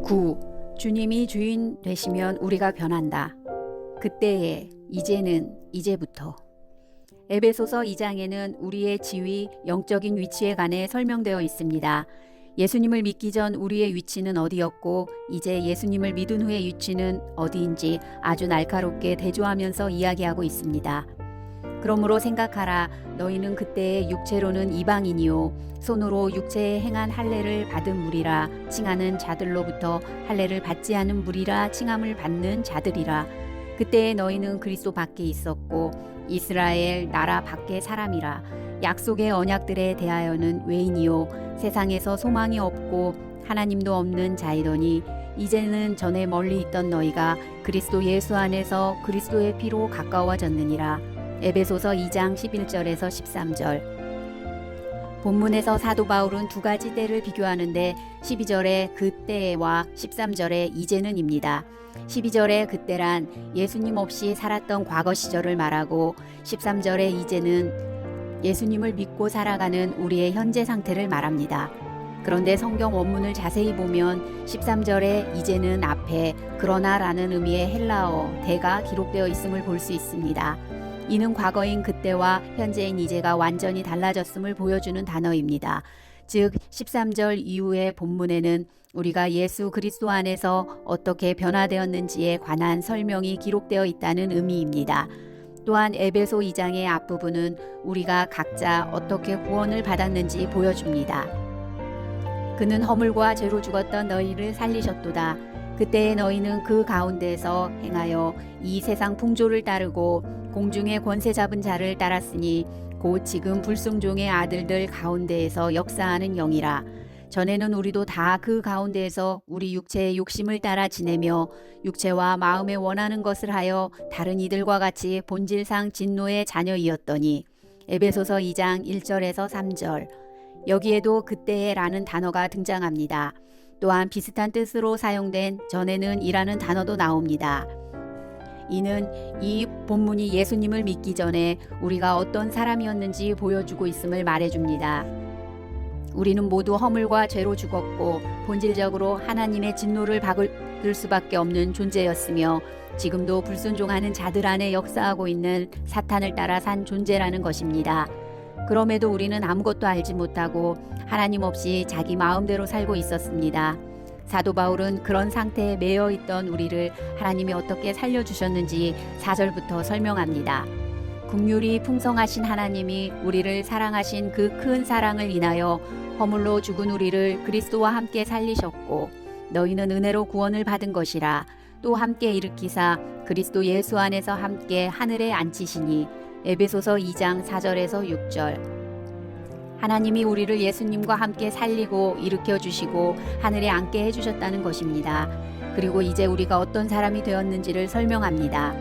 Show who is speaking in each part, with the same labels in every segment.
Speaker 1: 9. 주님이 주인 되시면 우리가 변한다. 그때에, 이제는, 이제부터. 에베소서 2장에는 우리의 지위, 영적인 위치에 관해 설명되어 있습니다. 예수님을 믿기 전 우리의 위치는 어디였고 이제 예수님을 믿은 후의 위치는 어디인지 아주 날카롭게 대조하면서 이야기하고 있습니다. 그러므로 생각하라. 너희는 그때의 육체로는 이방인이요 손으로 육체에 행한 할례를 받은 무리라 칭하는 자들로부터 할례를 받지 않은 무리라 칭함을 받는 자들이라. 그때에 너희는 그리스도 밖에 있었고 이스라엘 나라 밖의 사람이라. 약속의 언약들에 대하여는 외인이요 세상에서 소망이 없고 하나님도 없는 자이더니 이제는 전에 멀리 있던 너희가 그리스도 예수 안에서 그리스도의 피로 가까워졌느니라. 에베소서 2장 11절에서 13절. 본문에서 사도 바울은 두 가지 때를 비교하는데 12절에 그때와 13절에 이제는입니다. 12절에 그때란 예수님 없이 살았던 과거 시절을 말하고 13절에 이제는 예수님을 믿고 살아가는 우리의 현재 상태를 말합니다. 그런데 성경 원문을 자세히 보면 13절에 이제는 앞에 그러나라는 의미의 헬라어 대가 기록되어 있음을 볼 수 있습니다. 이는 과거인 그때와 현재인 이제가 완전히 달라졌음을 보여주는 단어입니다. 즉 13절 이후의 본문에는 우리가 예수 그리스도 안에서 어떻게 변화되었는지에 관한 설명이 기록되어 있다는 의미입니다. 또한 에베소 2장의 앞부분은 우리가 각자 어떻게 구원을 받았는지 보여줍니다. 그는 허물과 죄로 죽었던 너희를 살리셨도다. 그때에 너희는 그 가운데서 행하여 이 세상 풍조를 따르고 공중의 권세 잡은 자를 따랐으니 곧 지금 불순종의 아들들 가운데에서 역사하는 영이라. 전에는 우리도 다 그 가운데에서 우리 육체의 욕심을 따라 지내며 육체와 마음에 원하는 것을 하여 다른 이들과 같이 본질상 진노의 자녀이었더니. 에베소서 2장 1절에서 3절. 여기에도 그때에 라는 단어가 등장합니다. 또한 비슷한 뜻으로 사용된 전에는 이라는 단어도 나옵니다. 이는 이 본문이 예수님을 믿기 전에 우리가 어떤 사람이었는지 보여주고 있음을 말해줍니다. 우리는 모두 허물과 죄로 죽었고 본질적으로 하나님의 진노를 받을 수밖에 없는 존재였으며 지금도 불순종하는 자들 안에 역사하고 있는 사탄을 따라 산 존재라는 것입니다. 그럼에도 우리는 아무것도 알지 못하고 하나님 없이 자기 마음대로 살고 있었습니다. 사도 바울은 그런 상태에 매여 있던 우리를 하나님이 어떻게 살려주셨는지 4절부터 설명합니다. 긍휼이 풍성하신 하나님이 우리를 사랑하신 그 큰 사랑을 인하여 허물로 죽은 우리를 그리스도와 함께 살리셨고 너희는 은혜로 구원을 받은 것이라. 또 함께 일으키사 그리스도 예수 안에서 함께 하늘에 앉히시니. 에베소서 2장 4절에서 6절. 하나님이 우리를 예수님과 함께 살리고 일으켜 주시고 하늘에 앉게 해주셨다는 것입니다. 그리고 이제 우리가 어떤 사람이 되었는지를 설명합니다.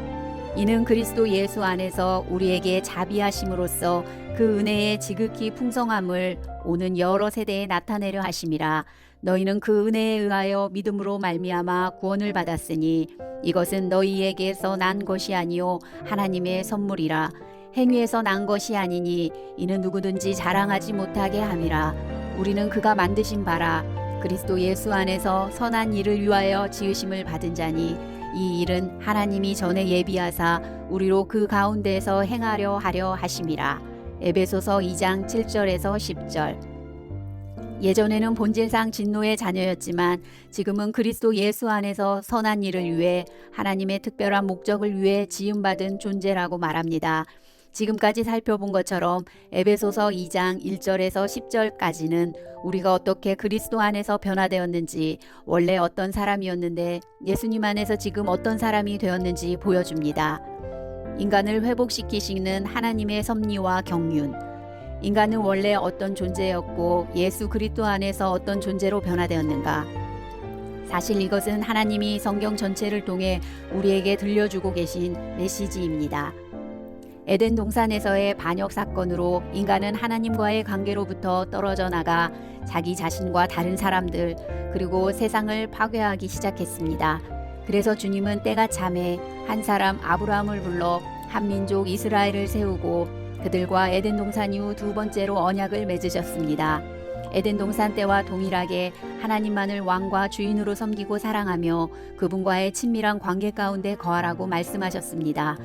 Speaker 1: 이는 그리스도 예수 안에서 우리에게 자비하심으로써 그 은혜의 지극히 풍성함을 오는 여러 세대에 나타내려 하심이라. 너희는 그 은혜에 의하여 믿음으로 말미암아 구원을 받았으니 이것은 너희에게서 난 것이 아니요 하나님의 선물이라. 행위에서 난 것이 아니니 이는 누구든지 자랑하지 못하게 함이라. 우리는 그가 만드신 바라 그리스도 예수 안에서 선한 일을 위하여 지으심을 받은 자니 이 일은 하나님이 전에 예비하사 우리로 그 가운데에서 행하려 하려 하심이라. 에베소서 2장 7절에서 10절. 예전에는 본질상 진노의 자녀였지만 지금은 그리스도 예수 안에서 선한 일을 위해 하나님의 특별한 목적을 위해 지음받은 존재라고 말합니다. 지금까지 살펴본 것처럼 에베소서 2장 1절에서 10절까지는 우리가 어떻게 그리스도 안에서 변화되었는지, 원래 어떤 사람이었는데 예수님 안에서 지금 어떤 사람이 되었는지 보여줍니다. 인간을 회복시키시는 하나님의 섭리와 경륜, 인간은 원래 어떤 존재였고 예수 그리스도 안에서 어떤 존재로 변화되었는가. 사실 이것은 하나님이 성경 전체를 통해 우리에게 들려주고 계신 메시지입니다. 에덴 동산에서의 반역 사건으로 인간은 하나님과의 관계로부터 떨어져 나가 자기 자신과 다른 사람들 그리고 세상을 파괴하기 시작했습니다. 그래서 주님은 때가 참에 한 사람 아브라함을 불러 한 민족 이스라엘을 세우고 그들과 에덴 동산 이후 두 번째로 언약을 맺으셨습니다. 에덴 동산 때와 동일하게 하나님만을 왕과 주인으로 섬기고 사랑하며 그분과의 친밀한 관계 가운데 거하라고 말씀하셨습니다.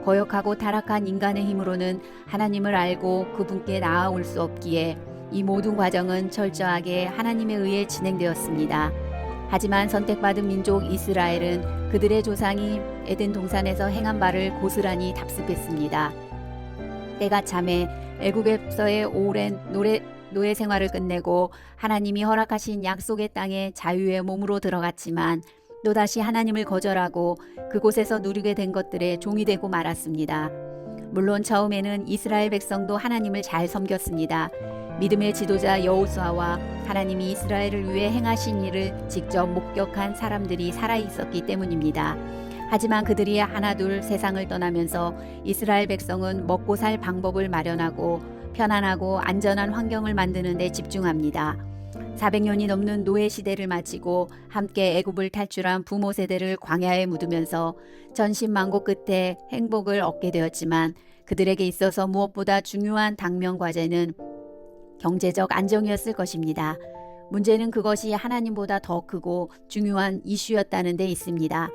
Speaker 1: 거역하고 타락한 인간의 힘으로는 하나님을 알고 그분께 나아올 수 없기에 이 모든 과정은 철저하게 하나님에 의해 진행되었습니다. 하지만 선택받은 민족 이스라엘은 그들의 조상이 에덴 동산에서 행한 바를 고스란히 답습했습니다. 때가 참에 애굽에서의 오랜 노예 생활을 끝내고 하나님이 허락하신 약속의 땅에 자유의 몸으로 들어갔지만 또다시 하나님을 거절하고 그곳에서 누리게 된 것들에 종이 되고 말았습니다. 물론 처음에는 이스라엘 백성도 하나님을 잘 섬겼습니다. 믿음의 지도자 여호수아와 하나님이 이스라엘을 위해 행하신 일을 직접 목격한 사람들이 살아 있었기 때문입니다. 하지만 그들이 하나둘 세상을 떠나면서 이스라엘 백성은 먹고 살 방법을 마련하고 편안하고 안전한 환경을 만드는 데 집중합니다. 400년이 넘는 노예 시대를 마치고 함께 애굽을 탈출한 부모 세대를 광야에 묻으면서 전신만고 끝에 행복을 얻게 되었지만 그들에게 있어서 무엇보다 중요한 당면 과제는 경제적 안정이었을 것입니다. 문제는 그것이 하나님보다 더 크고 중요한 이슈였다는 데 있습니다.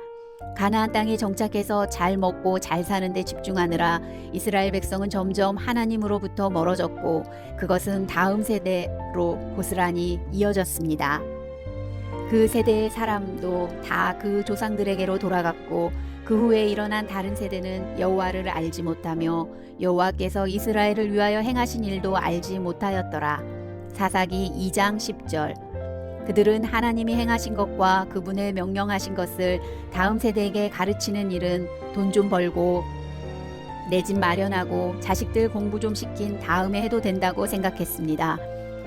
Speaker 1: 가나안 땅에 정착해서 잘 먹고 잘 사는 데 집중하느라 이스라엘 백성은 점점 하나님으로부터 멀어졌고 그것은 다음 세대로 고스란히 이어졌습니다. 그 세대의 사람도 다 그 조상들에게로 돌아갔고 그 후에 일어난 다른 세대는 여호와를 알지 못하며 여호와께서 이스라엘을 위하여 행하신 일도 알지 못하였더라. 사사기 2장 10절. 그들은 하나님이 행하신 것과 그분의 명령하신 것을 다음 세대에게 가르치는 일은 돈 좀 벌고 내 집 마련하고 자식들 공부 좀 시킨 다음에 해도 된다고 생각했습니다.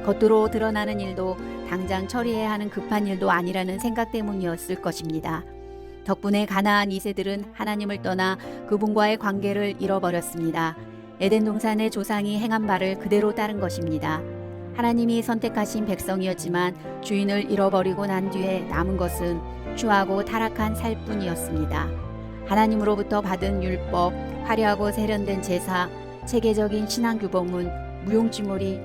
Speaker 1: 겉으로 드러나는 일도 당장 처리해야 하는 급한 일도 아니라는 생각 때문이었을 것입니다. 덕분에 가나안 2세들은 하나님을 떠나 그분과의 관계를 잃어버렸습니다. 에덴 동산의 조상이 행한 바를 그대로 따른 것입니다. 하나님이 선택하신 백성이었지만 주인을 잃어버리고 난 뒤에 남은 것은 추하고 타락한 살뿐이었습니다. 하나님으로부터 받은 율법, 화려하고 세련된 제사, 체계적인 신앙 규범은 무용지물이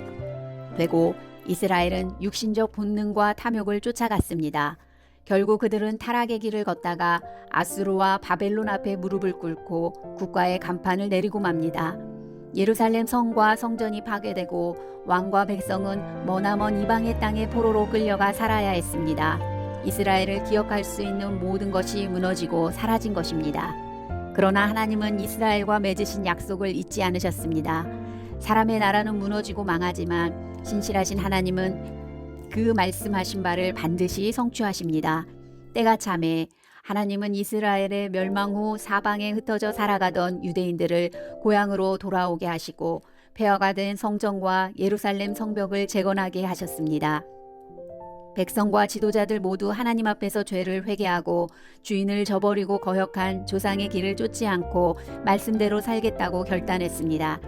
Speaker 1: 되고 이스라엘은 육신적 본능과 탐욕을 쫓아갔습니다. 결국 그들은 타락의 길을 걷다가 아수르와 바벨론 앞에 무릎을 꿇고 국가의 간판을 내리고 맙니다. 예루살렘 성과 성전이 파괴되고 왕과 백성은 머나먼 이방의 땅에 포로로 끌려가 살아야 했습니다. 이스라엘을 기억할 수 있는 모든 것이 무너지고 사라진 것입니다. 그러나 하나님은 이스라엘과 맺으신 약속을 잊지 않으셨습니다. 사람의 나라는 무너지고 망하지만 신실하신 하나님은 그 말씀하신 바를 반드시 성취하십니다. 때가 참에 하나님은 이스라엘의 멸망 후 사방에 흩어져 살아가던 유대인들을 고향으로 돌아오게 하시고 폐허가 된 성전과 예루살렘 성벽을 재건하게 하셨습니다. 백성과 지도자들 모두 하나님 앞에서 죄를 회개하고 주인을 저버리고 거역한 조상의 길을 쫓지 않고 말씀대로 살겠다고 결단했습니다.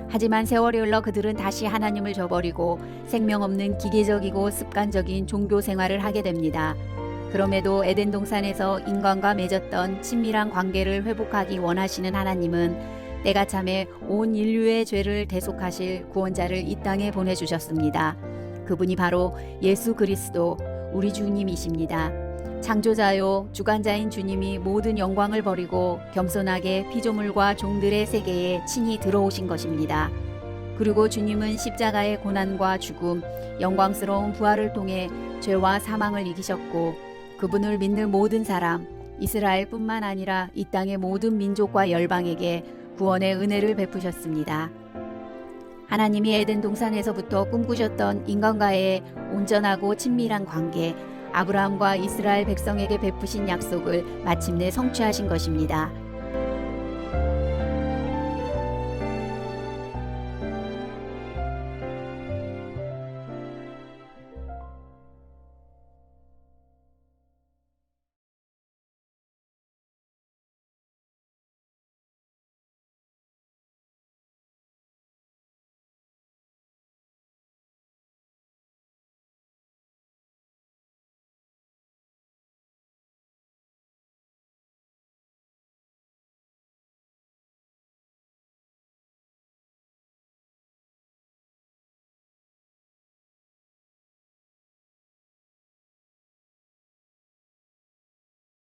Speaker 1: 하지만 세월이 흘러 그들은 다시 하나님을 저버리고 생명 없는 기계적이고 습관적인 종교 생활을 하게 됩니다. 그럼에도 에덴 동산에서 인간과 맺었던 친밀한 관계를 회복하기 원하시는 하나님은 때가 참에 온 인류의 죄를 대속하실 구원자를 이 땅에 보내주셨습니다. 그분이 바로 예수 그리스도 우리 주님이십니다. 창조자요 주관자인 주님이 모든 영광을 버리고 겸손하게 피조물과 종들의 세계에 친히 들어오신 것입니다. 그리고 주님은 십자가의 고난과 죽음, 영광스러운 부활을 통해 죄와 사망을 이기셨고 그분을 믿는 모든 사람, 이스라엘뿐만 아니라 이 땅의 모든 민족과 열방에게 구원의 은혜를 베푸셨습니다. 하나님이 에덴 동산에서부터 꿈꾸셨던 인간과의 온전하고 친밀한 관계, 아브라함과 이스라엘 백성에게 베푸신 약속을 마침내 성취하신 것입니다.